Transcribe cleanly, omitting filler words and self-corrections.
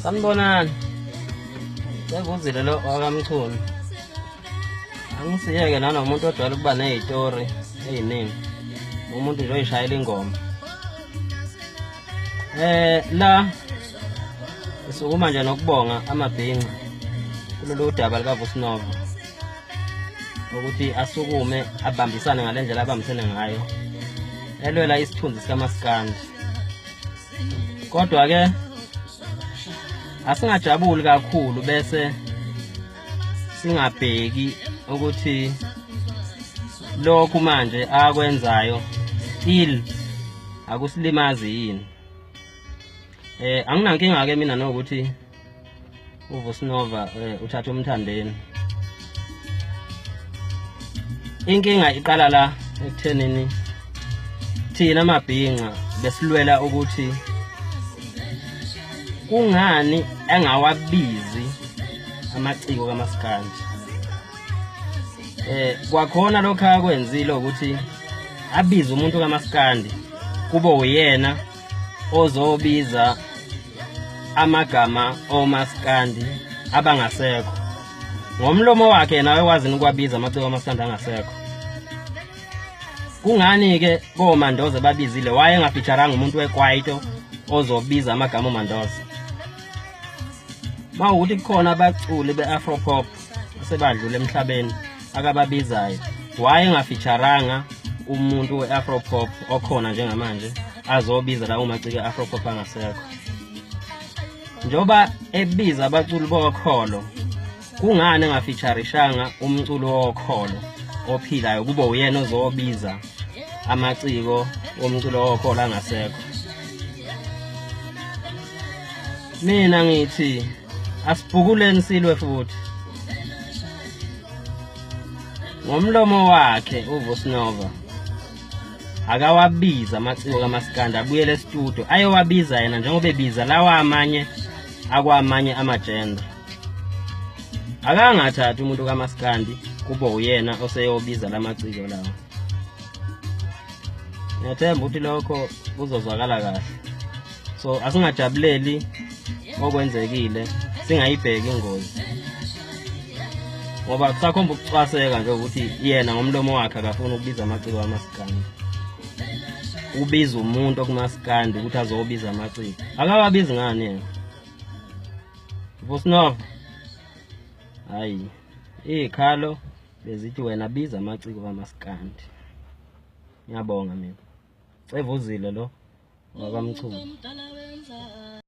Sanibonani. Sevuzile lo wakamchunu. Angisiyeke nanomuntu ojwayele ukuba nezitori eziningi. Umuntu nje oyishayela ingoma. La sukuma nje nokubonga amabhinqa kulolu daba lika Vusinova ukuthi asukume abambisane ngalendlela abambisene ngayo elwela isithunzi sikaMaskandi. Kodwa ke asingajabuli kakhulu bese singabheki ukuthi lokhu manje akwenzayo still akusilimazi yini. Anginankinga ke mina nokuthi uVusinova uthatha umthandeni. Inkinga iqala la ekuthenini thina amabhinqa besilwela ukuthi kungani engawabizi amaciko kaMaskandi. Kwakhona lokho akwenzile ukuthi abize umuntu kaMaskandi kube uyena ozobiza amagama oMaskandi abangasekho. Ngomlomo wakhe nawe wazi ukwabiza amaciko kaMaskandi angasekho. Kungani ke koMandoza babizile waye engafeaturanga umuntu weKwaito ozobiza amagama oMandoza. Mawukuthi kukhona abaculi beAfropop sebadlule emhlabeni akababizayo waye engafeaturanga umuntu weAfropop okhona njengamanje azobiza la umaciko eAfropop angasekho. Njoba ebiza abaculi bokholo kungani engafeaturishanga umculo wokholo ophilayo kube uyena ozobiza amaciko omculo wokholo angasekho. Mina ngithi asibhukuleni silwe futhi. Ngomlomo wakhe uVusinova akawabiza amaciko kaMaskandi abuyele estudio ayowabiza yena njengoba ebiza lawa amanye akwamanye amagender. Akangathathi umuntu kaMaskandi kube uyena oseyobiza lamaciko lawo. Ngiyathemba ukuthi lokho kuzozwakala kahle. So asingajabuleli okwenzekile singayibheki ingozi. Ngoba kusakhomba ukucwaseka nje ukuthi yena ngomlomo wakhe akafuna ukubiza amaciko kaMaskandi. Ubiza umuntu okuMaskandi ukuthi azobiza amaciko. Akawabizi ngani yena? Vusinova. Hayi. Ikhalo bezithi wena biza amaciko kaMaskandi. Ngiyabonga mina. Sevuzile lo wakamchunu.